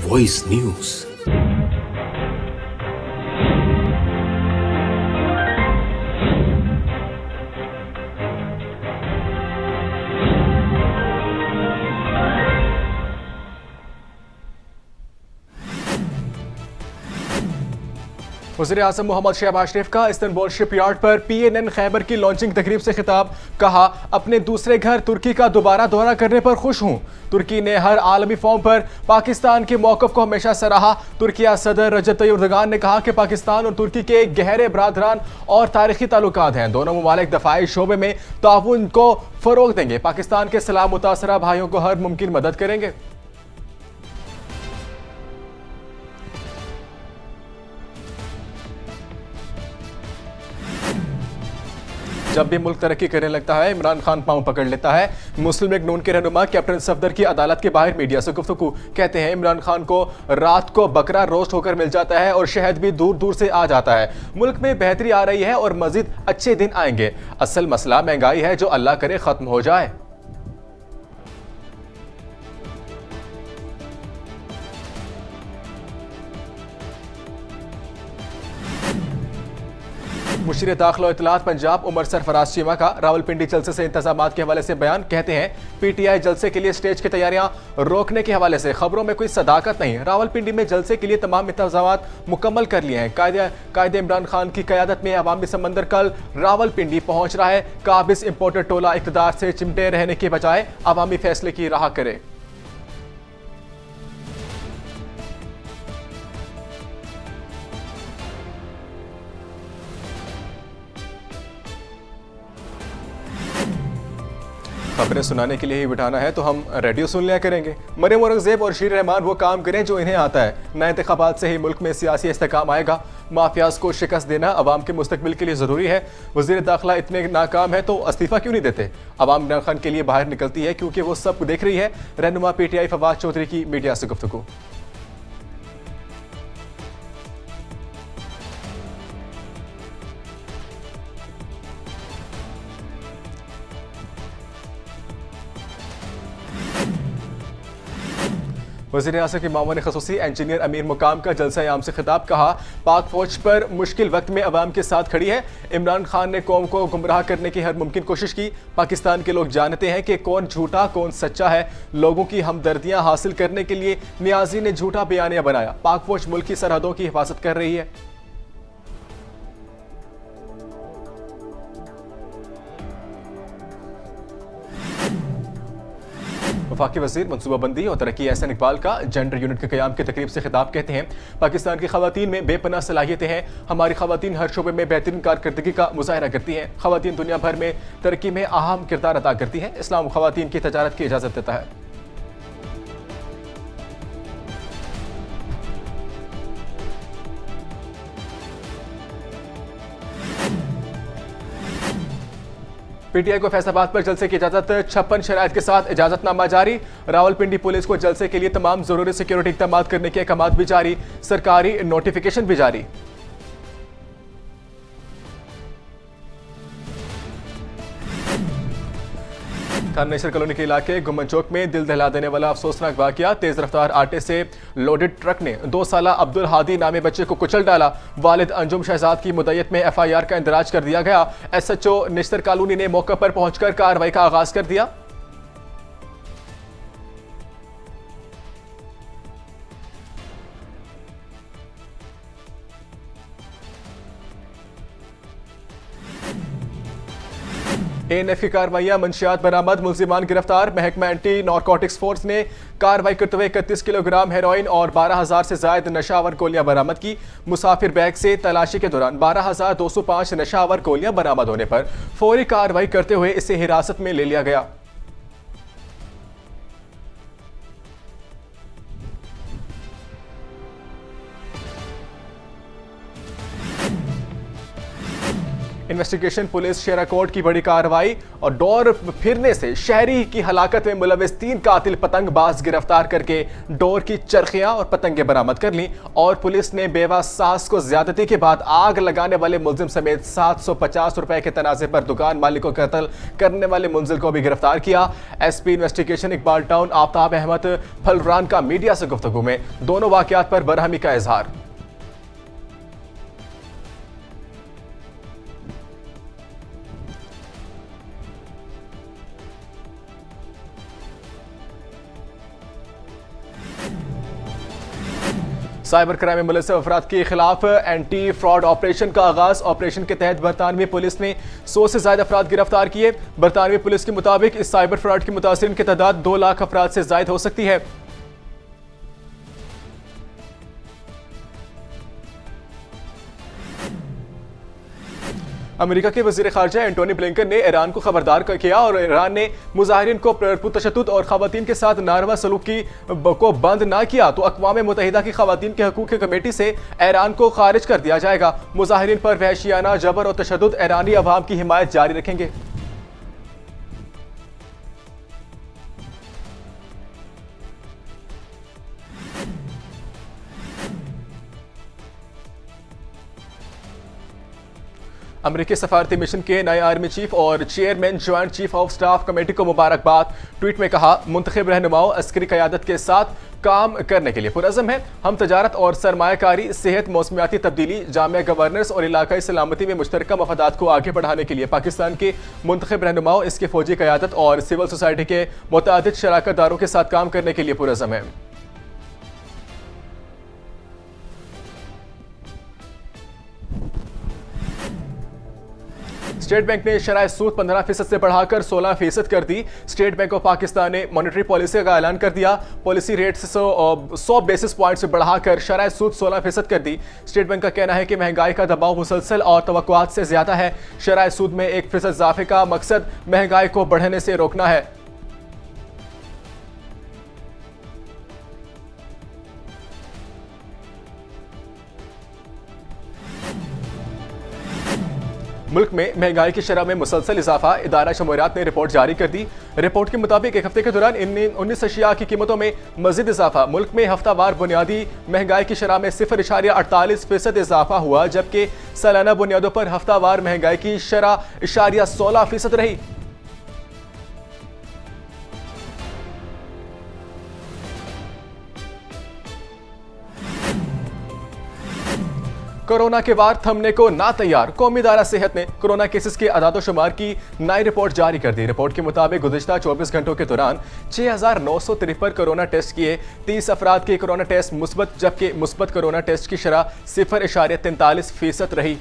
Voice news. वज़ीर-ए-आज़म मोहम्मद शहबाज शरीफ का Istanbul shipyard पर PNN खैबर की लॉन्चिंग तकरीब से खिताब। कहा, अपने दूसरे घर तुर्की का दोबारा दौरा करने पर खुश हूं। तुर्की ने हर आलमी फॉर्म पर पाकिस्तान के मौक़िफ़ को हमेशा सराहा। तुर्किया सदर रजब तय्यिप एर्दोगान ने कहा कि पाकिस्तान और तुर्की के गहरे बरादरान और तारीखी ताल्लुकात हैं। दोनों ममालिक दफ़ाई शोबे में ताउन को फ़रोग़ देंगे। पाकिस्तान के सलाह मुतासरा भाइयों को हर मुमकिन मदद करेंगे। जब भी मुल्क तरक्की करने लगता है, इमरान खान पांव पकड़ लेता है। मुस्लिम लीग नून के रहनुमा कैप्टन सफदर की अदालत के बाहर मीडिया से गुफ्तगू। कहते हैं, इमरान खान को रात को बकरा रोस्ट होकर मिल जाता है और शहद भी दूर दूर से आ जाता है। मुल्क में बेहतरी आ रही है और मजीद अच्छे दिन आएंगे। असल मसला महंगाई है, जो अल्लाह करे खत्म हो जाए। मुशीर दाखिला और इत्तलात पंजाब उमर सरफराज चीमा का रावलपिंडी जलसे से इंतजामात के हवाले से बयान। कहते हैं, PTI जलसे के लिए स्टेज की तैयारियां रोकने के हवाले से खबरों में कोई सदाकत नहीं। रावलपिंडी में जलसे के लिए तमाम इंतजामात मुकम्मल कर लिए हैं। कायदे इमरान खान की क़यादत में अवामी समंदर कल रावलपिंडी पहुंच रहा है। काबिज इंपोर्टेड टोला इक़्तिदार से चिमटे रहने के बजाय अवामी फैसले की राह करे। खबरें सुनाने के लिए ही बिठाना है तो हम रेडियो सुन लिया करेंगे। मरियम औरंगजेब और शीर रहमान वो काम करें जो इन्हें आता है। नए इंतखाबात से ही मुल्क में सियासी इस्तेकाम आएगा। माफियाज को शिकस्त देना अवाम के मुस्तकबिल के लिए ज़रूरी है। वज़ीर दाखिला इतने नाकाम है तो इस्तीफ़ा क्यों नहीं देते? अवाम इमरान खान के लिए बाहर निकलती है क्योंकि वो सब देख रही है। रहनुमा PTI फवाद चौधरी की मीडिया से गुफ्तगू। वज़ीर-ए-आज़म की मामून ख़ुसूसी इंजीनियर अमीर मुकाम का जलसा-ए-आम से खिताब। कहा, पाक फौज पर मुश्किल वक्त में अवाम के साथ खड़ी है। इमरान खान ने कौम को गुमराह करने की हर मुमकिन कोशिश की। पाकिस्तान के लोग जानते हैं कि कौन झूठा कौन सच्चा है। लोगों की हमदर्दियां हासिल करने के लिए नियाजी ने झूठा बयानिया बनाया। पाक फौज मुल्क की सरहदों की हिफाजत कर रही है। वफाकी वज़ीर मनसूबाबंदी और तरक्की एहसन इकबाल का जेंडर यूनिट के क़याम की तकरीब से खिताब। कहते हैं, पाकिस्तान की ख़वातीन में बेपनाह सलाहियतें हैं। हमारी ख़वातीन हर शोबे में बेहतरीन कारकर्दगी का मुज़ाहरा करती हैं। ख़वातीन दुनिया भर में तरक्की में अहम किरदार अदा करती हैं। इस्लाम ख़वातीन की तजारत की इजाज़त देता है। PTI को फैसलाबाद पर जलसे की इजाजत। 56 शराइत के साथ इजाजतनामा जारी। रावलपिंडी पुलिस को जलसे के लिए तमाम जरूरी सिक्योरिटी इक़दाम करने के अहकाम भी जारी। सरकारी नोटिफिकेशन भी जारी। खान नेशर कॉलोनी के इलाके गुम्मन चौक में दिल दहला देने वाला अफसोसनाक वाकया। तेज रफ्तार आटे से लोडेड ट्रक ने 2 साला अब्दुल हादी नामे बच्चे को कुचल डाला। वालिद अंजुम शहजाद की मुद्दत में FIR का इंदराज कर दिया गया। SHO नेशर कॉलोनी ने मौके पर पहुंचकर कार्रवाई का आगाज कर दिया। ANF की कार्रवाइयां, मंशियात बरामद, मुल्जिमान गिरफ्तार। महकमा एंटी नारकोटिक्स फोर्स ने कार्रवाई करते हुए 31 किलोग्राम हेरोइन और 12,000 से ज्यादा नशावर गोलियां बरामद की। मुसाफिर बैग से तलाशी के दौरान 12,205 नशावर गोलियां बरामद होने पर फौरी कार्रवाई करते हुए इसे हिरासत में ले लिया गया। इन्वेस्टिगेशन पुलिस शेराकोट की बड़ी कार्रवाई और डोर फिरने से शहरी की हलाकत में मुलविस 3 कातिल पतंगबाज गिरफ्तार करके डोर की चरखियां और पतंगे बरामद कर ली। और पुलिस ने बेवा सास को ज्यादती के बाद आग लगाने वाले मुलजिम समेत 750 रुपए के तनाजे पर दुकान मालिक को कत्ल करने वाले मुंजिल को भी गिरफ्तार किया। SP investigation Iqbal town Aftab Ahmad फलरान का मीडिया से गुफ्तगू में दोनों वाकयात पर बरहमी का इजहार। साइबर क्राइम में मुलविस अफराद के खिलाफ एंटी फ्रॉड ऑपरेशन का आगाज। ऑपरेशन के तहत बरतानवी पुलिस ने 100 से ज्यादा अफराद गिरफ्तार किए। बरतानवी पुलिस के मुताबिक इस साइबर फ्रॉड के मुतासिरीन की तादाद 2 लाख अफराद से ज्यादा हो सकती है। अमेरिका के वजीर खारजा एंटोनी ब्लिंकन ने ईरान को खबरदार किया और ईरान ने मुजाहिरीन को पुरतशद्दुद और खवातीन के साथ नारवा सलूक को बंद ना किया तो अक़वाम मुत्तहिदा की खवातीन के हकूक़ की कमेटी से ईरान को खारिज कर दिया जाएगा। मुजाहिरीन पर वहशियाना जबर और तशद्दुद ईरानी अवाम की हिमायत जारी रखेंगे। अमेरिकी सफारती मिशन के नए आर्मी चीफ और chairman joint chief of staff committee को मुबारकबाद। ट्वीट में कहा, मुंतखब रहनुमाओं अस्करी क़यादत के साथ काम करने के लिए पुरअज़म है। हम तजारत और सरमायाकारी, सेहत, मौसमियाती तब्दीली, जामिया गवर्नेंस और इलाकाई सलामती में मुश्तरका मफादात को आगे बढ़ाने के लिए पाकिस्तान के मुंतखब रहनुमाओं, इसके फौजी क़यादत और सिविल सोसाइटी के मुतअद्दिद शराकत दारों के साथ काम करने के लिए पुरअज़म है। स्टेट बैंक ने शराय सूद 15% से बढ़ाकर 16% कर दी। स्टेट बैंक ऑफ पाकिस्तान ने मॉनेटरी पॉलिसी का ऐलान कर दिया। पॉलिसी रेट 100 बेसिस पॉइंट से बढ़ाकर शराय सूद 16% कर दी। स्टेट बैंक का कहना है कि महंगाई का दबाव मुसलसल और तवक्कुआत से ज्यादा है। शराय सूद में 1% इजाफे का मकसद महंगाई को बढ़ने से रोकना है। मुल्क में महंगाई की शरह में मुसलसल इजाफा। इदारा शमूरियात ने रिपोर्ट जारी कर दी। रिपोर्ट के मुताबिक एक हफ्ते के दौरान इन 19 अशिया की कीमतों में मजीद इजाफा। मुल्क में हफ्तावार बुनियादी महंगाई की शरह में 0.48% इजाफा हुआ, जबकि सालाना बुनियादों पर हफ्तावार महंगाई की शरह 0.16% रही। कोरोना के वार थमने को ना तैयार। कौमी इदारा सेहत ने कोरोना केसेस के अदाद-ओ-शुमार की नई रिपोर्ट जारी कर दी। रिपोर्ट के मुताबिक गुज़िश्ता 24 घंटों के दौरान 6,953 कोरोना टेस्ट किए। 30 अफराद के कोरोना टेस्ट मुस्बत, जबकि मुस्बत कोरोना टेस्ट की शरह 0.43% रही।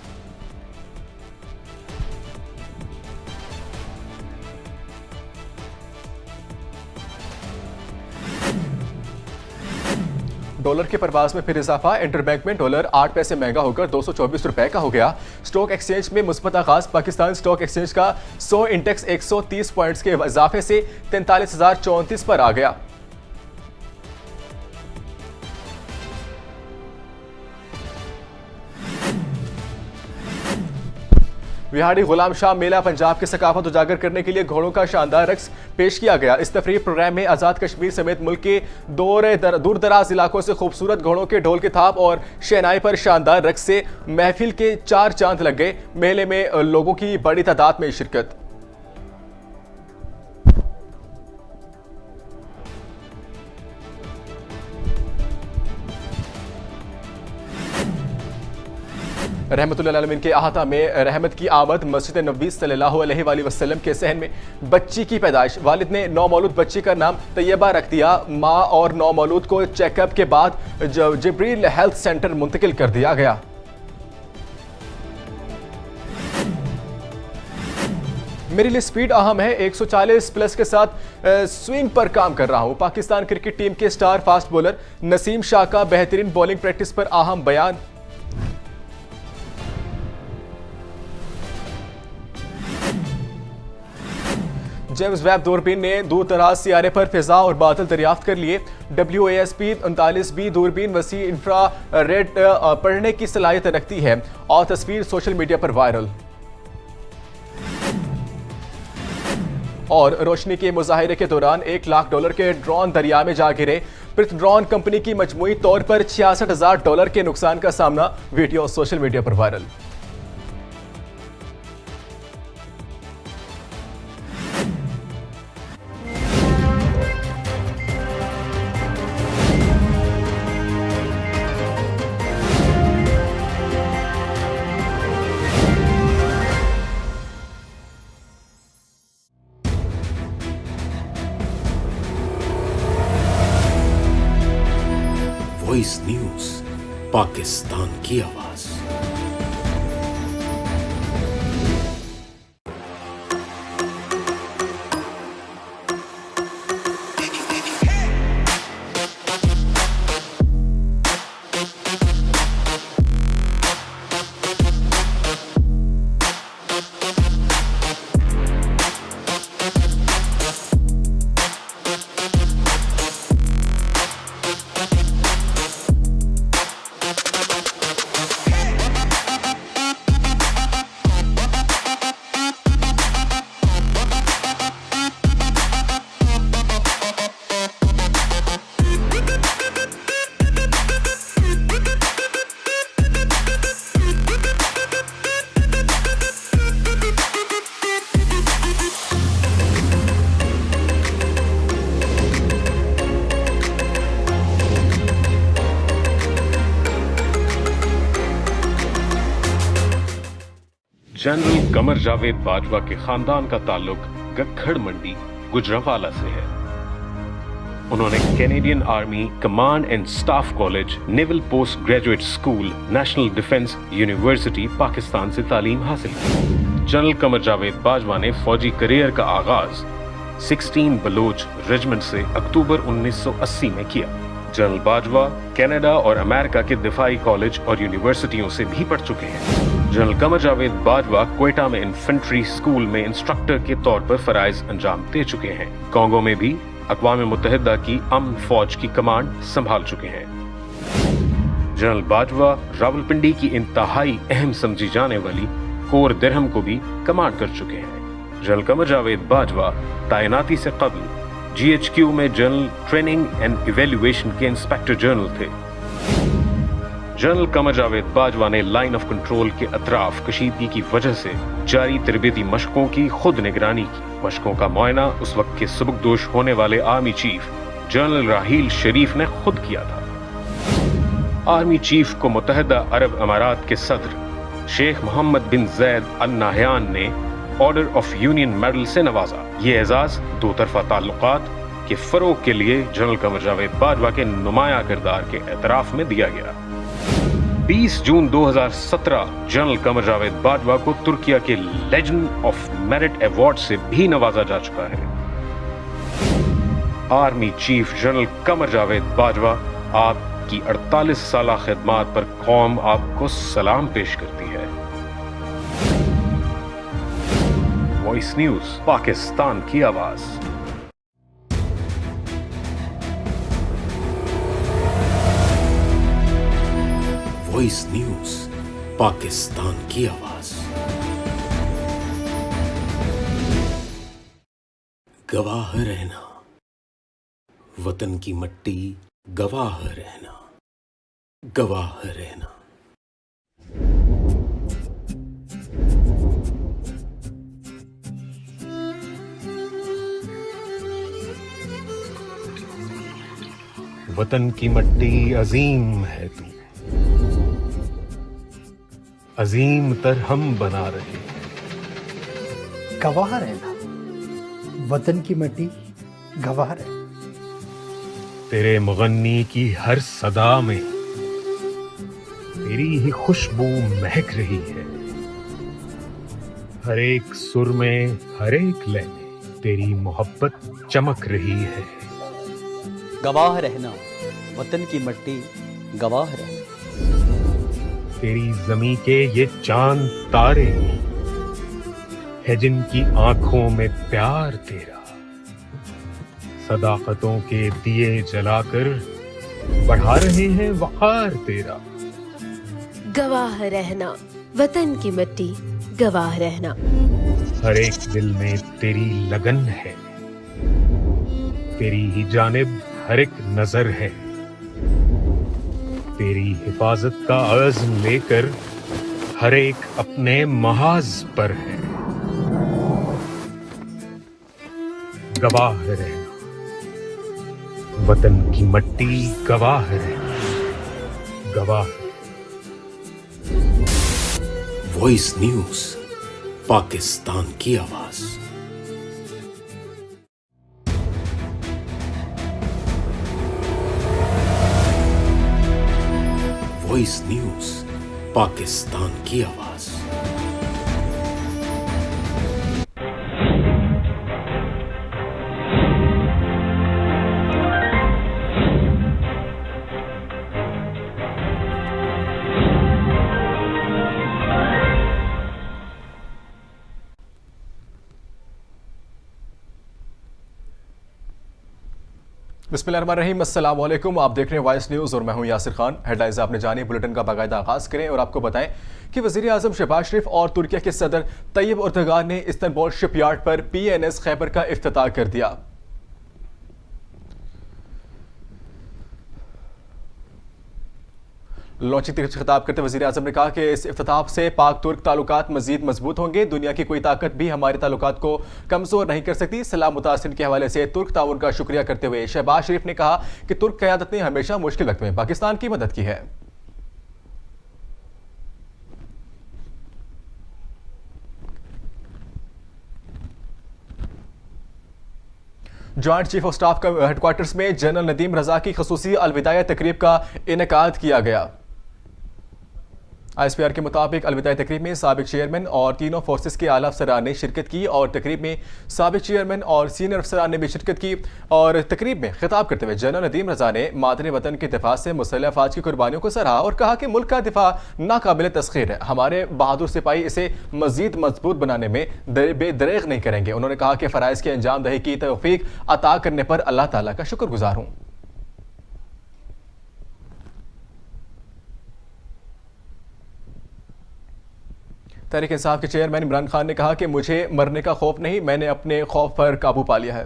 डॉलर की परवाज में फिर इजाफा। इंटरबैंक में डॉलर 8 पैसे महंगा होकर 224 रुपए का हो गया। स्टॉक एक्सचेंज में मुस्बत आगाज। पाकिस्तान स्टॉक एक्सचेंज का 100 इंडेक्स 130 पॉइंट्स के इजाफे से 43,034 पर आ गया। विहाड़ी गुलाम शाह मेला पंजाब की सकाफत उजागर करने के लिए घोड़ों का शानदार रक्स पेश किया गया। इस तफरीह प्रोग्राम में आज़ाद कश्मीर समेत मुल्क के दूर दराज इलाकों से खूबसूरत घोड़ों के ढोल के थाप और शहनाई पर शानदार रक्स से महफिल के 4 चांद लग गए। मेले में लोगों की बड़ी तादाद में शिरकत। रहमतुल्लाह अलमीन के अहाता में रहमत की आमद। मस्जिद नबी सल्लल्लाहु अलैहि वसल्लम के सहन में बच्ची की पैदाइश। वालिद ने नौमौलूद बच्ची का नाम तैयबा रख दिया। माँ और नौमौलूद को चेकअप के बाद जिब्रील हेल्थ सेंटर मुंतकिल कर दिया गया। मेरे लिए स्पीड अहम है। 140 प्लस के साथ स्विंग पर काम कर रहा हूं। पाकिस्तान क्रिकेट टीम के star fast bowler Naseem Shah का बेहतरीन बॉलिंग प्रैक्टिस पर अहम बयान। जेम्स वेब दूरबीन ने दूर दराज सियारे पर फिजा और बादल दरियाफ्त कर लिए। WASP 39B दूरबीन वसी इंफ्रारेड पढ़ने की सलाहियत रखती है और तस्वीर सोशल मीडिया पर वायरल। और रोशनी के मुजाहिरे के दौरान $1 लाख के ड्रोन दरिया में जा गिरे। पृथ्वी ड्रोन कंपनी की मजमूई तौर पर $66,000 के नुकसान का सामना। वीडियो सोशल मीडिया पर वायरल। वॉइस न्यूज, पाकिस्तान की आवाज। जनरल कमर जावेद बाजवा के खानदान का ताल्लुक गखड़ मंडी गुजरांवाला से है। उन्होंने Canadian army command and staff college, naval post graduate school, national defence university Pakistan से तालीम हासिल की। जनरल कमर जावेद बाजवा ने फौजी करियर का आगाज 16 बलोच रेजिमेंट से अक्टूबर 1980 में किया। जनरल बाजवा कनाडा और अमेरिका के दिफाई कॉलेज और यूनिवर्सिटियों से भी पढ़ चुके हैं। जनरल कमर जावेद बाजवा क्वेटा में इन्फेंट्री स्कूल में इंस्ट्रक्टर के तौर पर फराइज अंजाम दे चुके हैं। कांगो में भी अक़वाम मुत्तहिदा की अमन फौज की कमांड संभाल चुके हैं। जनरल बाजवा रावलपिंडी की इंतहाई अहम समझी जाने वाली कोर दिरहम को भी कमांड कर चुके हैं। जनरल कमर जावेद बाजवा तैनाती से कबल GHQ में जनरल ट्रेनिंग एंड इवेल्युएशन के इंस्पेक्टर जनरल थे। जनरल कमर जावेद बाजवा ने लाइन ऑफ कंट्रोल के अतराफ कशीदगी की वजह से जारी तरबेती मशकों की खुद निगरानी की। मशकों का मुआयना उस वक्त के सुबकदोश होने वाले आर्मी चीफ जनरल राहील शरीफ ने खुद किया था। आर्मी चीफ को मुत्तहिदा अरब अमारात के सदर शेख मोहम्मद बिन जैद अल नाहयान ने ऑर्डर ऑफ यूनियन मेडल से नवाजा। ये एजाज दो तरफा ताल्लुकात के फरोग के लिए जनरल कमर जावेद बाजवा के नुमाया किरदार के एतराफ में दिया गया। 20 जून 2017 जनरल कमर जावेद बाजवा को तुर्किया के लेजेंड ऑफ मेरिट अवार्ड से भी नवाजा जा चुका है। Army chief general Qamar Javed Bajwa, आपकी 48 साल खिदमत पर कौम आपको सलाम पेश करती है। वॉइस न्यूज, पाकिस्तान की आवाज। वॉइस न्यूज, पाकिस्तान की आवाज। गवाह रहना, वतन की मट्टी गवाह रहना, गवाह रहना। वतन की मट्टी अजीम है तू, अजीम तर हम बना रहे हैं। गवाह रहना, वतन की मिट्टी गवाह रहे। तेरे मुगन्नी की हर सदा में तेरी ही खुशबू महक रही है। हर एक सुर में, हर एक लय में तेरी मोहब्बत चमक रही है। गवाह रहना, वतन की मिट्टी गवाह रहना। तेरी जमी के ये चांद तारे है जिनकी आंखों में प्यार तेरा, सदाकतों के दिए जलाकर बढ़ा रहे हैं वक़ार तेरा। गवाह रहना, वतन की मिट्टी गवाह रहना। हर एक दिल में तेरी लगन है, तेरी ही जानिब हर एक नजर है, तेरी हिफाजत का अज़्म लेकर हर एक अपने महाज पर है। गवाह रहना वतन की मट्टी, गवाह रहना, गवाह। वॉइस न्यूज, पाकिस्तान की आवाज। वॉइस न्यूज, पाकिस्तान की आवाज। बिस्मिल्लाहिर्रहमानिर्रहीम, अस्सलाम वालेकुम। आप देख रहे हैं वॉइस न्यूज़ और मैं हूं यासिर खान। हेडलाइंस आपने जानी, बुलेटिन का बाकायदा आगाज करें और आपको बताएं कि वज़ीर आज़म शहबाज शरीफ और तुर्की के सदर तैयब एर्दोगान ने इस्तांबुल शिपयार्ड पर PNS खैबर का इफ्तिताह कर दिया। लॉन्चिंग तकरीब से खिताब करते वज़ीर आज़म ने कहा कि इस इफ्तिताह से पाक तुर्क ताल्लुकात मज़ीद मजबूत होंगे। दुनिया की कोई ताकत भी हमारे ताल्लुकात को कमज़ोर नहीं कर सकती। सलाम मुतासिरीन के हवाले से तुर्क ताउन का शुक्रिया करते हुए शहबाज शरीफ ने कहा कि तुर्क क़यादत ने हमेशा मुश्किल वक्त में पाकिस्तान की मदद की है। जॉइंट चीफ ऑफ स्टाफ का हेडक्वार्टर्स में जनरल नदीम रजा की खसूसी अलविदाया तकरीब का इनेकाद किया गया। ISPR के मुताबिक अलविदाई तकरीब में साबिक चेयरमैन और तीनों फोर्सेस के आला अफसरान ने शिरकत की और तकरीब में साबिक चेयरमैन और सीनियर अफसरान ने भी शिरकत की। और तकरीब में खिताब करते हुए जनरल नदीम रजा ने मादनी वतन के दिफा से मुसल्लह अफवाज की कुर्बानियों को सराहा और कहा कि मुल्क का दिफा नाकाबिल तस्खीर है। हमारे बहादुर सिपाही इसे मजीद मजबूत बनाने में बेदरेग नहीं करेंगे। उन्होंने कहा कि फ़राइज़ की अंजाम दही की तौफीक अता करने पर अल्लाह ताला का शुक्रगुजार हूँ। तहरीक इंसाफ के चेयरमैन इमरान खान ने कहा कि मुझे मरने का खौफ नहीं, मैंने अपने खौफ पर काबू पा लिया है।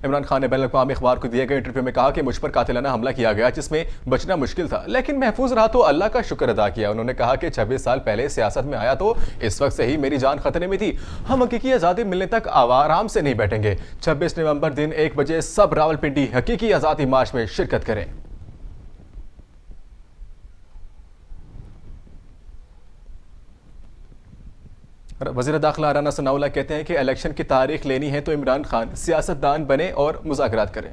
इमरान खान ने बैनुल-अक़वामी अखबार को दिए गए इंटरव्यू में कहा कि मुझ पर कातिलाना हमला किया गया जिसमें बचना मुश्किल था, लेकिन महफूज रहा तो अल्लाह का शुक्र अदा किया। उन्होंने कहा कि 26 साल पहले सियासत में आया तो इस वक्त से ही मेरी जान खतरे में थी। हम हकीकी आज़ादी मिलने तक आराम से नहीं बैठेंगे। 26 नवंबर दिन 1 बजे सब रावलपिंडी हकीकी आज़ादी मार्च में शिरकत करें। वज़ीर दाखिला राना सनाउल्लाह कहते हैं कि इलेक्शन की तारीख लेनी है तो इमरान खान सियासतदान बने और मुज़ाकरात करें।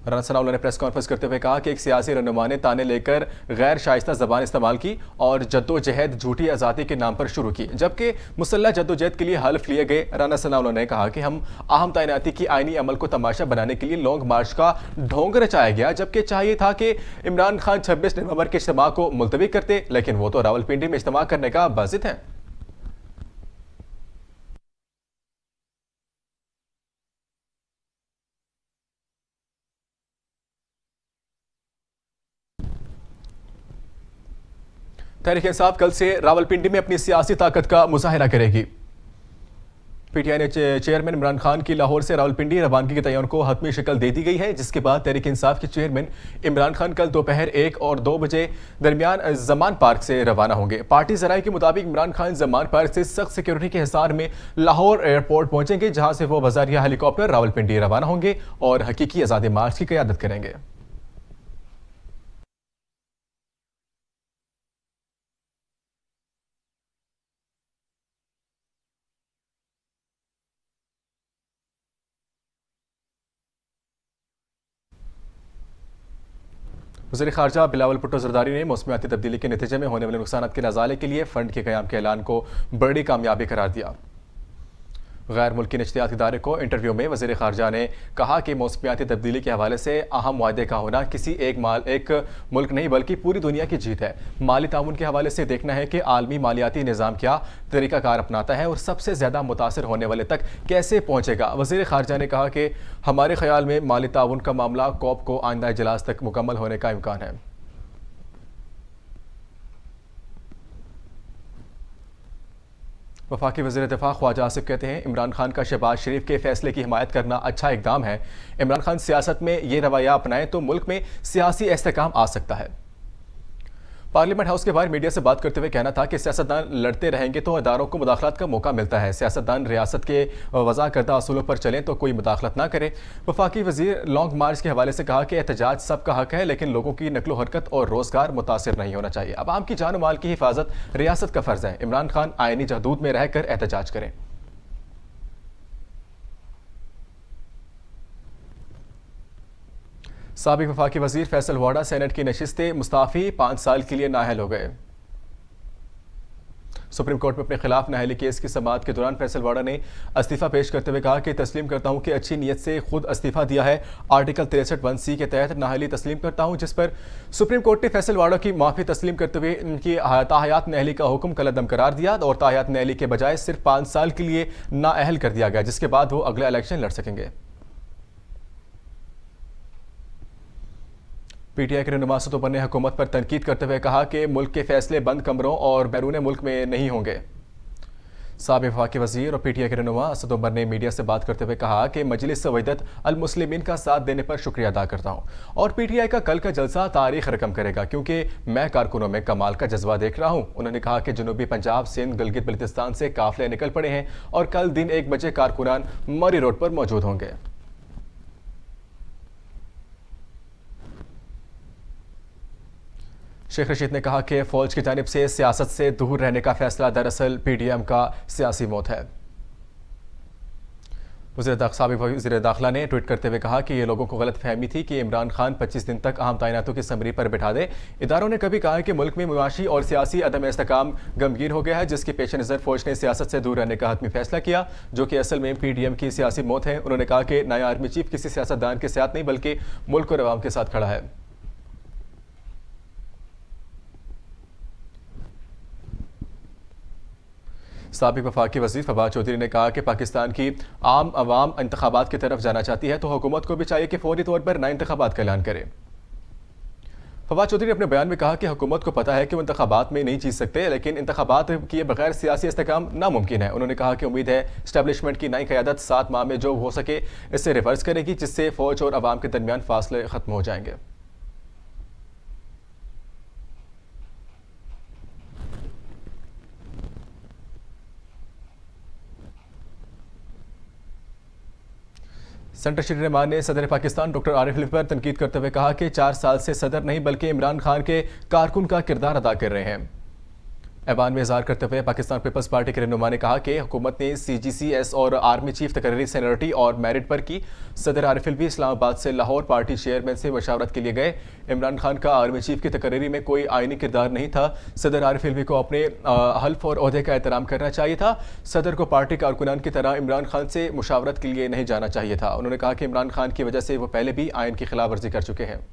राना सनाउल्लाह ने प्रेस कॉन्फ्रेंस करते हुए कहा कि एक सियासी रहनुमा ने ताने लेकर गैर शाइस्ता ज़बान इस्तेमाल की और जद्दोजहद झूठी आज़ादी के नाम पर शुरू की, जबकि मुसल्लह जद्दोजहद के लिए हल्फ लिए गए। राना सनाउल्लाह ने कहा कि हम अहम तैनाती की आईनी अमल को तमाशा बनाने के लिए लॉन्ग मार्च का ढोंग रचाया गया, जबकि चाहिए था कि इमरान खान 26 नवंबर के इज्तिमा को मुलतवी करते, लेकिन वो तो रावलपिंडी में इज्तिमा करने का बाज़िद है। तहरीक इंसाफ कल से रावलपिंडी में अपनी सियासी ताकत का मुजाहिरा करेगी। PTI ने चेयरमैन इमरान खान की लाहौर से रावलपिंडी रवानगी के तैयार को हतमी शक्ल दे दी गई है, जिसके बाद तहरीक इंसाफ के चेयरमैन इमरान खान कल दोपहर 1 और 2 बजे दरमियान जमान पार्क से रवाना होंगे। पार्टी ज़राए के मुताबिक इमरान खान जमान पार्क से सख्त सिक्योरिटी के हिसार में लाहौर एयरपोर्ट पहुंचेंगे, जहां से वो बज़ारिया हेलीकॉप्टर रावलपिंडी रवाना होंगे और हकीकी आज़ादी मार्च की क़यादत करेंगे। वज़ीर ख़ारजा बिलावल भुट्टो ज़रदारी ने मौसमियाती तब्दीली के नतीजे में होने वाले नुकसान के नज़ाले के लिए फ़ंड के क़याम के ऐलान को बड़ी कामयाबी करार दिया। गैर मुल्की नश्तियाती इदारे को इंटरव्यू में वज़ीर ख़ारजा ने कहा कि मौसमियाती तब्दीली के हवाले से अहम वादे का होना किसी एक मुल्क नहीं बल्कि पूरी दुनिया की जीत है। माली ताउन के हवाले से देखना है कि आलमी मालियाती निज़ाम क्या तरीक़ाकार अपनाता है और सबसे ज़्यादा मुतासर होने वाले तक कैसे पहुँचेगा। वज़ीर ख़ारजा ने कहा कि हमारे ख़याल में माली ताउन का मामला कॉप को आइंदा इजलास तक मुकम्मल होने का इम्कान है। वफाकी वज़ीर दिफा ख्वाजा आसिफ कहते हैं इमरान खान का शहबाज शरीफ के फैसले की हिमायत करना अच्छा इकदाम है। इमरान खान सियासत में ये रवैया अपनाएं तो मुल्क में सियासी इस्तेहकाम आ सकता है। पार्लियामेंट हाउस के बाहर मीडिया से बात करते हुए कहना था कि सियासतदान लड़ते रहेंगे तो अदारों को मुदाखलत का मौका मिलता है। सियासतदान रियासत के वज़ा करदा असूलों पर चलें तो कोई मुदाखलत ना करे। वफाकी वज़ीर लॉन्ग मार्च के हवाले से कहा कि एहतजाज सबका हक है, लेकिन लोगों की नकलो हरकत और रोज़गार मुतासिर नहीं होना चाहिए। आवाम की जान माल की हिफाजत रियासत का फ़र्ज़ है। इमरान खान आइनी हदूद में रहकर एहतजाज करें। साबिक वफाकी वज़ीर फैसल वाडा सेनेट की नशिस्तें मुस्ताफ़ी 5 साल के लिए नाअहल हो गए। सुप्रीम कोर्ट में अपने खिलाफ नाअहली केस की समाअत के दौरान फैसल वाडा ने इस्तीफा पेश करते हुए कहा कि तस्लीम करता हूं कि अच्छी नीयत से खुद इस्तीफा दिया है। आर्टिकल 63(1)(c) के तहत नाअहली तस्लीम करता हूं, जिस पर सुप्रीम कोर्ट ने फैसल वाडा की माफ़ी तस्लीम करते हुए उनकी ताहयात नाअहली का हुक्म कलअदम करार दिया और ताहयात नाअहली के बजाय सिर्फ 5 साल के लिए नाअहल कर दिया गया, जिसके बाद वो अगला इलेक्शन लड़ सकेंगे। पीटीआई के रहनुमा असद उमर ने हुकूमत पर तनकीद करते हुए कहा कि मुल्क के फैसले बंद कमरों और बैरून मुल्क में नहीं होंगे। साबिक वफाकी वज़ीर और पीटीआई के रहनुमा असद उमर ने मीडिया से बात करते हुए कहा कि मजलिस वहीदत अल मुस्लिमीन का साथ देने पर शुक्रिया अदा करता हूँ और पीटीआई का कल का जलसा तारीख रकम करेगा, क्योंकि मैं कारकुनों में कमाल का जज्बा देख रहा हूँ। उन्होंने कहा कि जनूबी पंजाब, सिंध, गिलगित बल्तिस्तान से काफिले निकल पड़े हैं और कल दिन 1 बजे कारकुनान मरी रोड पर मौजूद होंगे। शेख रशीद ने कहा कि फौज की जानिब से सियासत से दूर रहने का फैसला दरअसल पीडीएम का सियासी मौत है। साबिक वज़ीर दाखिला ने ट्वीट करते हुए कहा कि ये लोगों को गलत फहमी थी कि इमरान खान 25 दिन तक अहम तैनातों की समरी पर बिठा दे। इदारों ने कभी कहा कि मुल्क में मुआशी और सियासी अदम इस्तेहकाम गमगीन हो गया है, जिसके पेश नज़र फौज ने सियासत से दूर रहने का हतमी फैसला किया, जो कि असल में पीडीएम की सियासी मौत है। उन्होंने कहा कि नया आर्मी चीफ किसी सियासतदान के साथ नहीं बल्कि मुल्क और अवाम के साथ खड़ा है। साबिक वफाकी वज़ीर फवाद चौधरी ने कहा कि पाकिस्तान की आम अवाम इंतखाबात की तरफ जाना चाहती है, तो हुकूमत को भी चाहिए कि फौरी तौर पर नए इंतखाबात का ऐलान करे। फवाद चौधरी ने अपने बयान में कहा कि हुकूमत को पता है कि वो इंतखाबात में नहीं जीत सकते, लेकिन इंतखाबात किए बगैर सियासी इस्तेहकाम नामुमकिन है। उन्होंने कहा कि उम्मीद है इस्टेब्लिशमेंट की नई क़यादत 7 माह में जो हो सके इससे रिवर्स करेगी, जिससे फ़ौज और अवाम के दरमियान फासले ख़त्म हो जाएंगे। सेंटर शरीर रहमान ने सदर पाकिस्तान डॉक्टर आरिफ अलवी पर तनकीद करते हुए कहा कि 4 साल से सदर नहीं बल्कि इमरान खान के कारकुन का किरदार अदा कर रहे हैं। ऐवान में इज़हार करते हुए पाकिस्तान पीपल्स पार्टी के रहनुमा ने कहा कि हुकूमत ने CGCS और आर्मी चीफ तकरीरी सीनियरिटी और मेरिट पर की। सदर आरिफ अलवी इस्लामाबाद से लाहौर पार्टी चेयरमैन से मशावरत के लिए गए। इमरान खान का आर्मी चीफ की तकरीरी में कोई आइनी किरदार नहीं था। सदर आरिफ अलवी को अपने हल्फ और ओहदे का एहतराम करना चाहिए था। सदर को पार्टी कारकुनान की तरह इमरान खान से मुशावरत के लिए नहीं जाना चाहिए था। उन्होंने कहा कि इमरान खान की वजह से वो पहले भी आइन की खिलाफ वर्जी कर चुके हैं।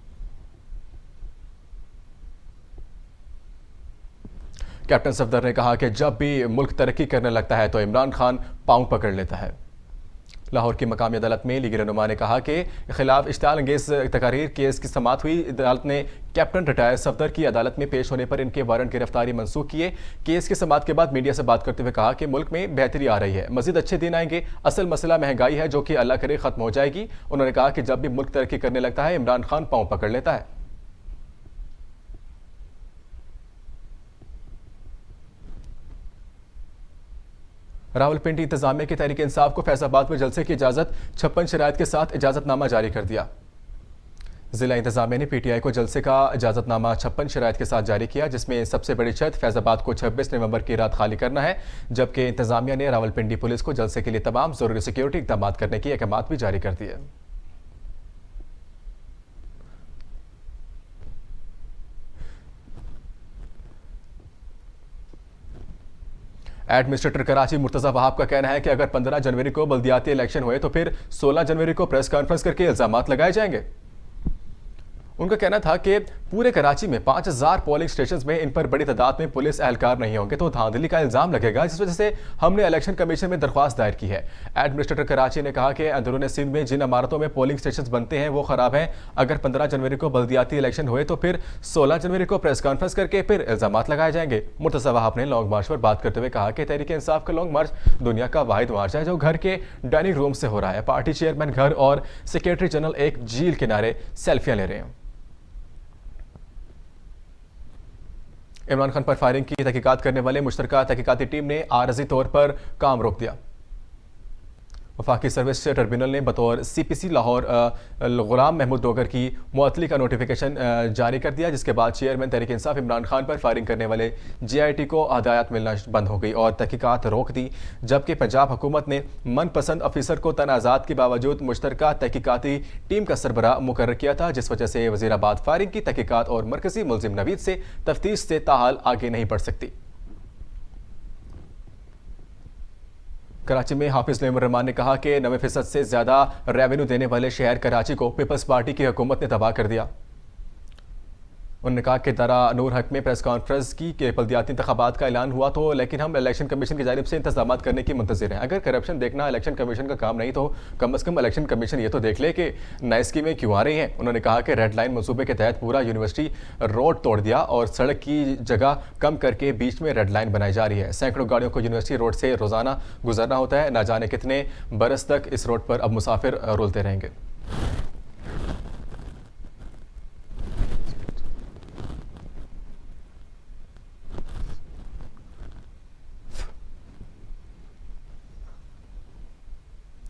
कैप्टन सफदर ने कहा कि जब भी मुल्क तरक्की करने लगता है तो इमरान खान पांव पकड़ लेता है। लाहौर की मकामी अदालत में लीगी रहनुमा ने कहा कि खिलाफ इश्तियाल अंगेज तकारीर केस की समाअत हुई। अदालत ने कैप्टन रिटायर सफदर की अदालत में पेश होने पर इनके वारंट गिरफ्तारी मनसूख किए। केस की समाअत के बाद मीडिया से बात करते हुए कहा कि मुल्क में बेहतरी आ रही है, मजीद अच्छे दिन आएंगे। असल मसला महंगाई है, जो कि अल्लाह करे खत्म हो जाएगी। उन्होंने कहा कि जब भी मुल्क तरक्की करने लगता है इमरान खान पांव पकड़ लेता है। रावलपिंडी इंतजामिया की तहरीक इंसाफ को फैसलाबाद में जलसे की इजाज़त 56 शराइत के साथ इजाज़तनामा जारी कर दिया। जिला इंतजामिया ने पीटीआई को जलसे का इजाज़तनामा 56 शराइत के साथ जारी किया, जिसमें सबसे बड़ी शर्त फैज़ाबाद को 26 नवंबर की रात खाली करना है, जबकि इंतजामिया ने रावलपिंडी पुलिस को जलसे के लिए तमाम ज़रूरी सिक्योरिटी इक़दाम करने की अहकामात भी जारी कर दिए। एडमिनिस्ट्रेटर कराची मुर्तज़ा वहाब का कहना है कि अगर 15 जनवरी को बल्दियाती इलेक्शन हुए तो फिर 16 जनवरी को प्रेस कॉन्फ्रेंस करके इल्ज़ामात लगाए जाएंगे। उनका कहना था कि पूरे कराची में 5000 पोलिंग स्टेशंस में इन पर बड़ी तादाद में पुलिस एहलकार नहीं होंगे तो धांधली का इल्जाम लगेगा, जिस वजह से हमने इलेक्शन कमीशन में दरख्वास्त दायर की है। एडमिनिस्ट्रेटर कराची ने कहा कि अंदरूनी सिंध में जिन इमारतों में पोलिंग स्टेशन बनते हैं वो खराब हैं। अगर 15 जनवरी को बल्दियाती इलेक्शन हुए तो फिर 16 जनवरी को प्रेस कॉन्फ्रेंस करके फिर इल्जाम लगाए जाएंगे। मुर्तज़ा वहाब ने लॉन्ग मार्च पर बात करते हुए कहा कि तहरीक इंसाफ का लॉन्ग मार्च दुनिया का वाहिद मार्च है जो घर के डाइनिंग रूम से हो रहा है। पार्टी चेयरमैन घर और सेक्रेटरी जनरल एक झील किनारे सेल्फियां ले रहे हैं। इमरान खान पर फायरिंग की तहकीकात करने वाले मुश्तरका तहकीकाती टीम ने आरजी तौर पर काम रोक दिया। वफाकी सर्विस ट्रिब्यूनल ने बतौर CPC लाहौर गुलाम महमूद डोगर की मुअत्तली का नोटिफिकेशन जारी कर दिया, जिसके बाद चेयरमैन तहरीक इंसाफ इमरान खान पर फायरिंग करने वाले GIT को हदायत मिलना बंद हो गई और तहकीकात रोक दी। जबकि पंजाब हुकूमत ने मनपसंद अफसर को तनाज़ात के बावजूद मुश्तरका तहकीकाती टीम का सरबराह मुकर्रर किया था, जिस वजह से वज़ीराबाद फायरिंग की तहकीकात और मरकजी मुलजिम नवीद से तफ्तीश से ताहाल आगे नहीं बढ़ सकती। कराची में हाफिज नईमुर रहमान ने कहा कि 90% से ज़्यादा रेवेन्यू देने वाले शहर कराची को पीपल्स पार्टी की हुकूमत ने तबाह कर दिया। उन्होंने कहा कि दारा नूर हक में प्रेस कॉन्फ्रेंस की कि बल्दियाती इंतखाबात का ऐलान हुआ तो लेकिन हम इलेक्शन कमीशन की जानिब से इंतजाम करने की मुंतज़िर हैं। अगर करप्शन देखना इलेक्शन कमीशन का काम नहीं तो कम अज़ कम इलेक्शन कमीशन ये तो देख ले कि नई स्कीमें क्यों आ रही हैं। उन्होंने कहा कि रेड लाइन मनसूबे के तहत पूरा यूनिवर्सिटी रोड तोड़ दिया और सड़क की जगह कम करके बीच में रेड लाइन बनाई जा रही है। सैकड़ों गाड़ियों को यूनिवर्सिटी रोड से रोज़ाना गुजरना होता है। न जाने कितने बरस तक इस रोड पर अब मुसाफिर रुलते रहेंगे।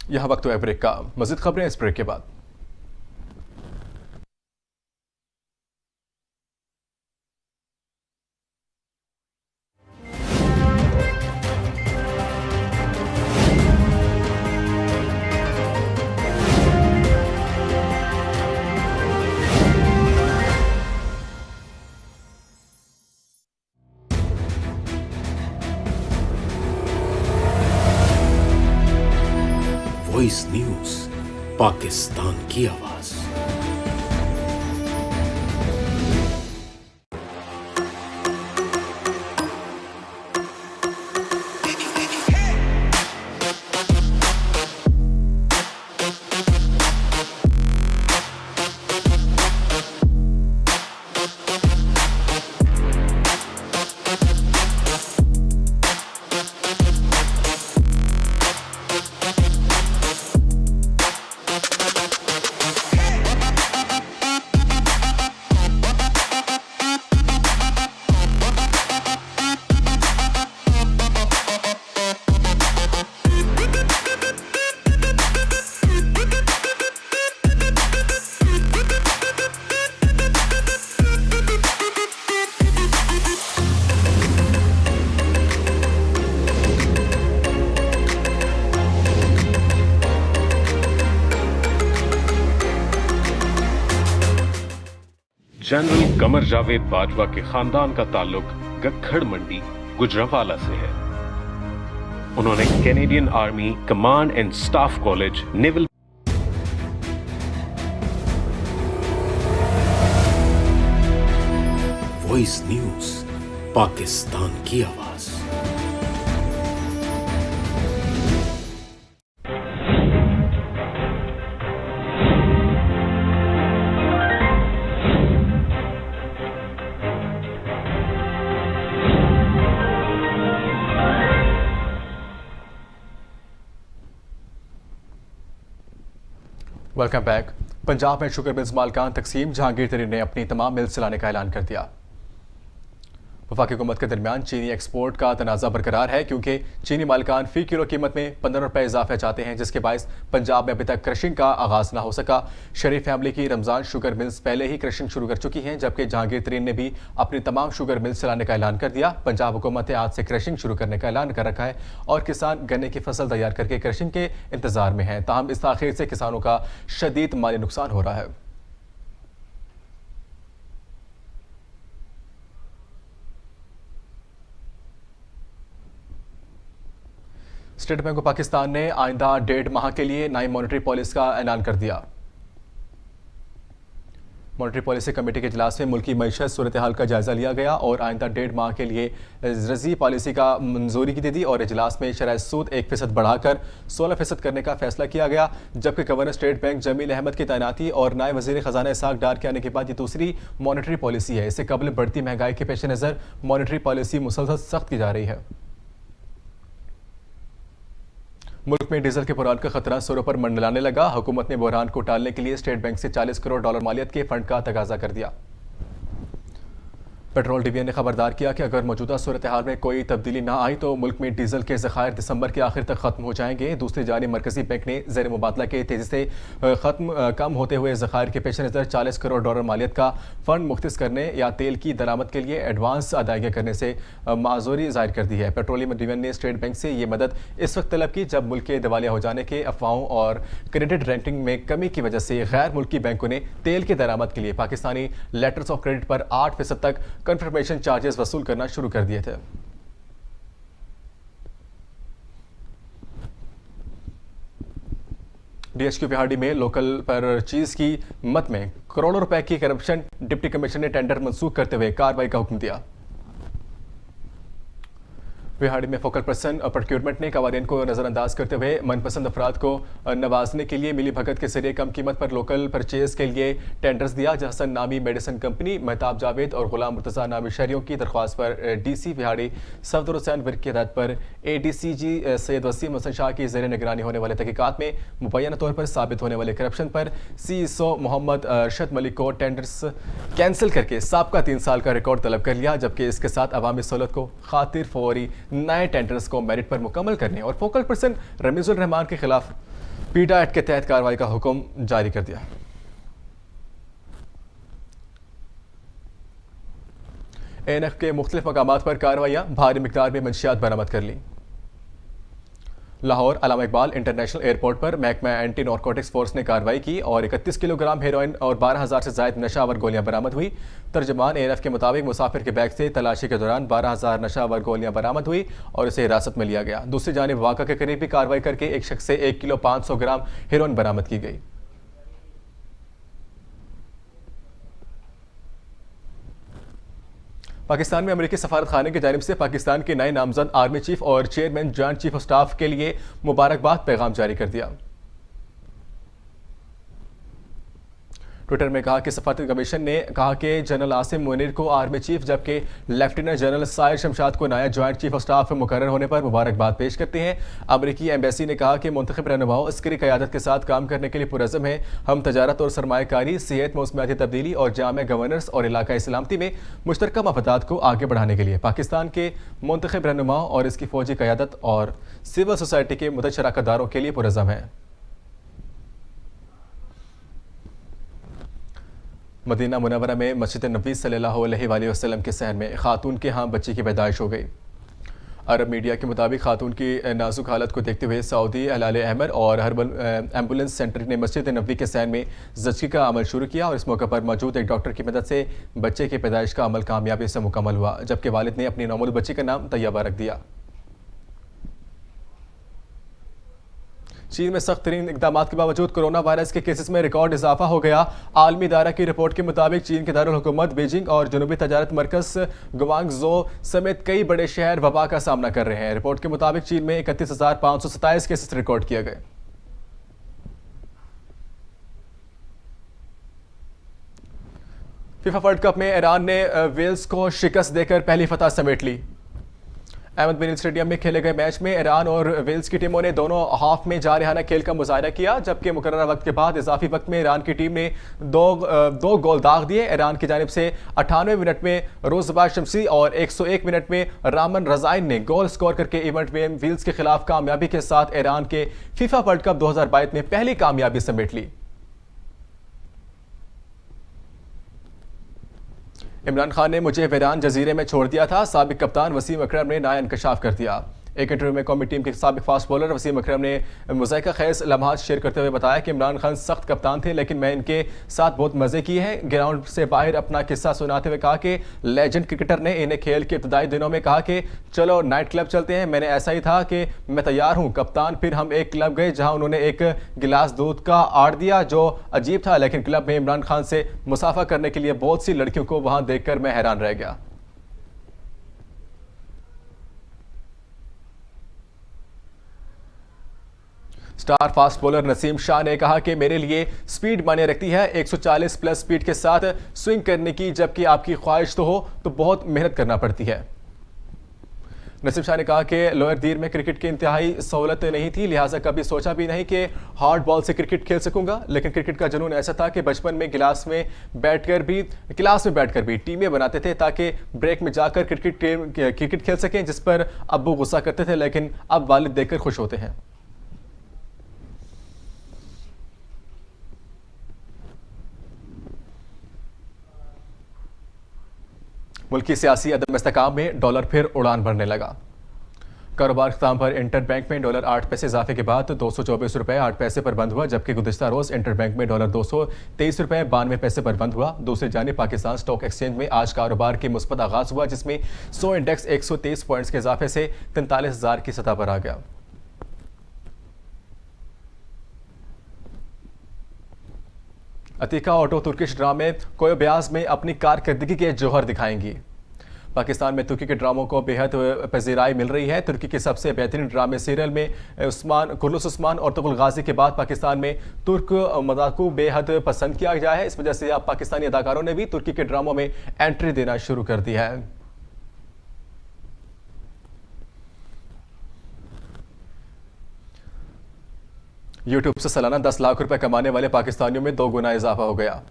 यह वक्त है ब्रेक का। मज़ीद खबरें इस ब्रेक के बाद। वॉइस न्यूज, पाकिस्तान की आवाज। जनरल कमर जावेद बाजवा के खानदान का ताल्लुक गखड़ मंडी गुजरांवाला से है। उन्होंने Canadian army command and staff college naval voice news, Pakistan की आवाज। Welcome back. पंजाब में शुगर मिल्स मालकान तकसीम जहांगीर तरीन ने अपनी तमाम मिल्स चलाने का ऐलान कर दिया। वफाकी हुकूमत के दरमियान चीनी एक्सपोर्ट का तनाज़ा बरकरार है क्योंकि चीनी मालकान फ़ी किलो कीमत में 15 रुपये इजाफा चाहते हैं, जिसके बायस पंजाब में अभी तक क्रशिंग का आगाज़ ना हो सका। शरीफ फैमिली की रमज़ान शुगर मिल्स पहले ही क्रशिंग शुरू कर चुकी हैं, जबकि जहांगीर तरीन ने भी अपनी तमाम शुगर मिल्स चलाने का ऐलान कर दिया। पंजाब हुकूमत ने आज से क्रशिंग शुरू करने का ऐलान कर रखा है और किसान गन्ने की फसल तैयार करके क्रशिंग के इंतजार में हैं। ताहम इस ताख़ीर से किसानों का शदीद माली नुकसान हो रहा है। स्टेट बैंक ऑफ पाकिस्तान ने आइंदा 1.5 माह के लिए नई मॉनेटरी पॉलिसी का ऐलान कर दिया। मॉनेटरी पॉलिसी कमेटी के इजलास में मुल्की मईशत सूरत हाल का जायजा लिया गया और आइंदा 1.5 माह के लिए रजी पॉलिसी का मंजूरी की दी और इजलास में शरह सूद 1% बढ़ाकर 16% करने का फैसला किया गया। जबकि governor state bank Jameel Ahmed की तैनाती और नायब वज़ीर ख़जाना इसहाक डार के आने के बाद ये दूसरी मॉनेटरी पॉलिसी है। इससे कबल बढ़ती महंगाई के पेश नज़र मॉनेटरी पॉलिसी मुसलसल सख्त की जा रही है। मुल्क में डीजल के बहरान का खतरा सुरों पर मंडलाने लगा। हुकूमत ने बहरान को टालने के लिए स्टेट बैंक से $40 करोड़ मालियत के फंड का तगाजा कर दिया। पेट्रोल डिवीजन ने खबरदार किया कि अगर मौजूदा सूरत हाल में कोई तब्दीली ना आई तो मुल्क में डीजल के ज़खायर दिसंबर के आखिर तक खत्म हो जाएंगे। दूसरी जानिब मरकजी बैंक ने ज़ेर मुबादला के तेज़ी से कम होते हुए ज़खायर के पेश नज़र $40 करोड़ मालियत का फ़ंड मुख्तस करने या तेल की दरामद के लिए एडवांस अदायगी करने से माजूरी जाहिर कर दी है। पेट्रोलियम डिवीजन ने स्टेट बैंक से ये मदद इस वक्त तलब की जब मुल्क के दिवालिया हो जाने के अफवाहों और क्रेडिट रेटिंग में कमी की वजह से गैर मुल्की बैंकों ने तेल की दरामद के लिए पाकिस्तानी लेटर्स ऑफ क्रेडिट पर 8% तक कंफर्मेशन चार्जेस वसूल करना शुरू कर दिए थे। डीएचक्यू बिहाड़ी में लोकल पर चीज की मत में करोड़ों रुपए की करप्शन, डिप्टी कमिश्नर ने टेंडर मंसूख करते हुए कार्रवाई का हुक्म दिया। बिहाड़ी में फोकल पर्सन प्रोक्योरमेंट ने कवानीन को नज़रअंदाज करते हुए मनपसंद अफराद को नवाजने के लिए मिली भगत के जरिए कम कीमत पर लोकल परचेज के लिए टेंडर्स दिया। हसन नामी मेडिसिन कंपनी, महताब जावेद और गुलाम मुर्तज़ा नामी शहरियों की दरख्वास्त पर डीसी बिहाड़ी सफदर हुसैन विर्क की हदायत पर ADCG सैयद वसीम हसन शाह की ज़ेर निगरानी होने वाले तहकीकात में मुबैना तौर पर साबित होने वाले करप्शन पर CSO मोहम्मद अरशद मलिक को टेंडर्स कैंसिल करके साबका 3 साल का रिकॉर्ड तलब कर लिया। जबकि इसके साथ अवामी सहूलत को खातिर फौरी नए टेंडर्स को मेरिट पर मुकम्मल करने और फोकल पर्सन रमीजुल रहमान के खिलाफ पीडा एक्ट के तहत कार्रवाई का हुक्म जारी कर दिया। ANF के मुख्तलिफ मकामात पर कार्रवाइयां, भारी मिकदार में मंशियात बरामद कर ली। लाहौर अल्लामा इकबाल इंटरनेशनल एयरपोर्ट पर महकमा एंटी नारकोटिक्स फोर्स ने कार्रवाई की और 31 किलोग्राम हेरोइन और 12,000 से ज्यादा नशावर गोलियां बरामद हुई। तर्जमान ANF के मुताबिक मुसाफिर के बैग से तलाशी के दौरान 12,000 नशावर गोलियां बरामद हुई और उसे हिरासत में लिया गया। दूसरी जानिब वाक़ा के करीब भी कार्रवाई करके एक शख्स से 1 किलो 500 ग्राम हेरोइन बरामद की गई। पाकिस्तान में अमेरिकी सफारत खाने की जानिब से पाकिस्तान के नए नामजद आर्मी चीफ और chairman joint chief of staff के लिए मुबारकबाद पैगाम जारी कर दिया। ट्विटर में कहा कि सफारती कमीशन ने कहा कि जनरल आसिम मुनीर को आर्मी चीफ जबकि लेफ्टिनेंट जनरल साहिर शमशाद को नया जॉइंट चीफ ऑफ स्टाफ मुकर्रर होने पर मुबारकबाद पेश करते हैं। अमेरिकी एम्बेसी ने कहा कि मुंतखब रहनुमाओं अस्करी क़यादत के साथ काम करने के लिए पुरज़म है। हम तजारत और सरमायाकारी, सेहत, मौसमियाती तब्दीली और जाम गवर्नेंस और इलाकाई सलामती में मुश्तरका मफादात को आगे बढ़ाने के लिए पाकिस्तान के मुंतखब रहनुमाओं और इसकी फौजी क़यादत और सिविल सोसाइटी के मुतअद्दिद शराकतदारों के लिए पुरज़म है। मदीना मुनव्वरा में मस्जिद नबी सल्लल्लाहु अलैहि वसल्लम के सहन में खातून के यहाँ बच्चे की पैदाइश हो गई। अरब मीडिया के मुताबिक खातून की नाजुक हालत को देखते हुए सऊदी हलाल अहमर और हर्बल एम्बुलेंस सेंटर ने मस्जिद नबी के सहन में ज़च्ची का अमल शुरू किया और इस मौके पर मौजूद एक डॉक्टर की मदद से बच्चे की पैदाइश का अमल कामयाबी से मुकम्मल हुआ। जबकि वालिद ने अपनी नौमूद बच्ची का नाम तैयबा रख दिया। चीन में सख्त तरीन इकदाम के बावजूद कोरोना वायरस के केसेस में रिकॉर्ड इजाफा हो गया। आलमी इदारा की रिपोर्ट के मुताबिक चीन के दारुल हुकूमत बीजिंग और जनूबी तजारत मरकज ग्वांगझो समेत कई बड़े शहर वबा का सामना कर रहे हैं। रिपोर्ट के मुताबिक चीन में 31,527 केसेस रिकॉर्ड किए गए। फीफा वर्ल्ड कप में ईरान ने वेल्स को शिकस्त देकर पहली फतह समेट ली। अहमद बिन स्टेडियम में खेले गए मैच में ईरान और वेल्स की टीमों ने दोनों हाफ में जारहाना खेल का मुजाहरा किया। जबकि मुकर्रर वक्त के बाद इजाफी वक्त में ईरान की टीम ने दो गोल दाग दिए। ईरान की जानिब से 98 मिनट में रोज़बा शमसी और 101 मिनट में रामन रजाइन ने गोल स्कोर करके इवेंट में वेल्स के खिलाफ कामयाबी के साथ ईरान के फीफा वर्ल्ड कप 2022 में पहली कामयाबी समेट ली। इमरान खान ने मुझे वीरान जजीरे में छोड़ दिया था, साबिक कप्तान वसीम अकरम ने नया इंकशाफ कर दिया। एक इंटरव्यू में कौमी टीम के साबिक फास्ट बॉलर वसीम अकरम ने मुज़ाहिका खेज लम्हात शेयर करते हुए बताया कि इमरान खान सख्त कप्तान थे, लेकिन मैं इनके साथ बहुत मज़े किए हैं। ग्राउंड से बाहर अपना किस्सा सुनाते हुए कहा कि लेजेंड क्रिकेटर ने इन्हें खेल के इब्तदाई दिनों में कहा कि चलो नाइट क्लब चलते हैं। मैंने ऐसा ही था कि मैं तैयार हूँ कप्तान। फिर हम एक क्लब गए जहाँ उन्होंने एक गिलास दूध का आड़ दिया जो अजीब था, लेकिन क्लब में इमरान खान से मुसाफा करने के लिए बहुत सी लड़कियों को वहाँ देखकर मैं हैरान रह गया। Star fast bowler Naseem Shah ने कहा कि मेरे लिए स्पीड मायने रखती है, 140 प्लस स्पीड के साथ स्विंग करने की जबकि आपकी ख्वाहिश तो हो तो बहुत मेहनत करना पड़ती है। नसीम शाह ने कहा कि लोअर दीर में क्रिकेट की इंतहाई सहूलत नहीं थी, लिहाजा कभी सोचा भी नहीं कि हार्ड बॉल से क्रिकेट खेल सकूंगा, लेकिन क्रिकेट का जुनून ऐसा था कि बचपन में क्लास में बैठकर भी टीमें बनाते थे ताकि ब्रेक में जाकर क्रिकेट खेल सकें, जिस पर अब्बू गुस्सा करते थे, लेकिन अब वालिद देखकर खुश होते हैं। मुल्की सियासी अदम इस्तेहकाम में डॉलर फिर उड़ान भरने लगा। कारोबार अख्ताम पर इंटर बैंक में डॉलर 8 पैसे इजाफे के बाद 224 रुपये 8 पैसे पर बंद हुआ, जबकि गुज़िश्ता रोज इंटर बैंक में डॉलर 223 रुपये 92 पैसे पर बंद हुआ। दूसरी जानिब पाकिस्तान स्टॉक एक्सचेंज में आज कारोबार के मुस्बत आगाज हुआ, जिसमें 100 इंडेक्स 123 पॉइंट्स के इजाफे से 43,000 की सतह पर आ गया। अतीका ऑटो तुर्किश ड्रामे कोय ब्याज में अपनी कारकर्दगी के जौहर दिखाएंगी। पाकिस्तान में तुर्की के ड्रामों को बेहद पजीराई मिल रही है। तुर्की के सबसे बेहतरीन ड्रामे सीरियल में कुर्लुस उस्मान और तुगल गाजी के बाद पाकिस्तान में तुर्क मजाक को बेहद पसंद किया गया है। इस वजह से अब पाकिस्तानी अदाकारों ने भी तुर्की के ड्रामों में एंट्री देना शुरू कर दी है। यूट्यूब से सालाना 10 लाख रुपए कमाने वाले पाकिस्तानियों में 2 गुना इजाफा हो गया।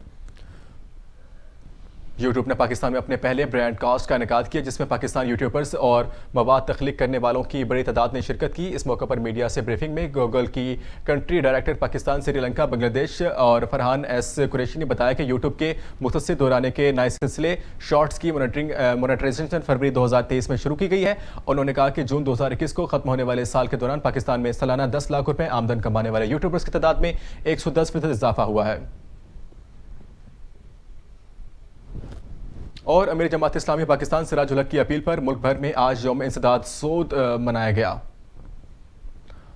यूट्यूब ने पाकिस्तान में अपने पहले ब्रांड कास्ट का इनेकाद किया, जिसमें पाकिस्तान यूट्यूबर्स और मवाद तख्लीक करने वालों की बड़ी तादाद ने शिरकत की। इस मौके पर मीडिया से ब्रीफिंग में गूगल की कंट्री डायरेक्टर पाकिस्तान, श्रीलंका, बांग्लादेश और फरहान एस कुरैशी ने बताया कि यूट्यूब के मुतस्सिद दौराने के नए सिलसिले शॉर्ट्स की मोनेटाइजेशन फरवरी 2023 में शुरू की गई है। उन्होंने कहा कि जून 2021 को खत्म होने वाले साल के दौरान पाकिस्तान में सालाना 10 लाख रुपए आमदन कमाने वाले यूट्यूबर्स की तादाद में 110% इजाफा हुआ है। और अमीर जमात इस्लामी पाकिस्तान सिराजुल हक की अपील पर मुल्क भर में आज यौम इंसदाद सूद मनाया गया।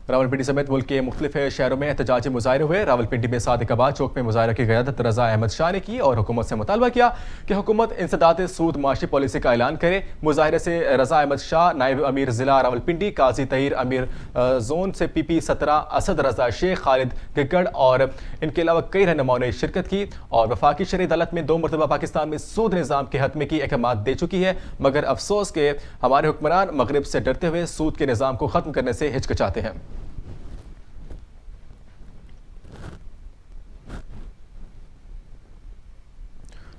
रावलपिंडी समेत मुल्क के मुख्तलिफ शहरों में एहतजाजी मुजाहरे हुए। रावलपिंडी में सादिकाबाद चौक में मुजाहरा की क़यादत रज़ा अहमद शाह ने की और हुकूमत से मुतालबा किया कि हुकूमत इंसदाद सूद माशी पॉलिसी का ऐलान करे। मुजाहरे से रज़ा अहमद शाह, नायब अमीर ज़िला रावलपिंडी, काजी तहीर अमीर जोन से PP 17, असद रजा शेख, खालिद गिगड़ और इनके अलावा कई रहनुमाओं ने शिरकत की। और वफाकी शरई अदालत में 2 मरतबा पाकिस्तान में सूद निज़ाम के हतमे की अहकामात दे चुकी है, मगर अफसोस के हमारे हुक्मरान मगरिब से डरते हुए सूद के निज़ाम को ख़त्म करने से हिचकिचाते हैं।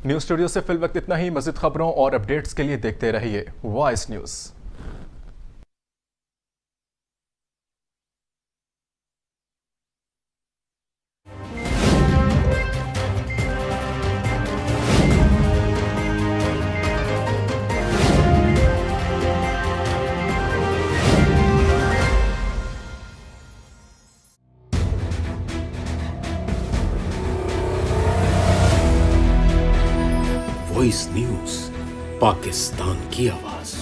न्यूज़ स्टूडियो से फिल वक्त इतना ही। मज़ीद खबरों और अपडेट्स के लिए देखते रहिए voice news. Voice news, Pakistan की आवाज।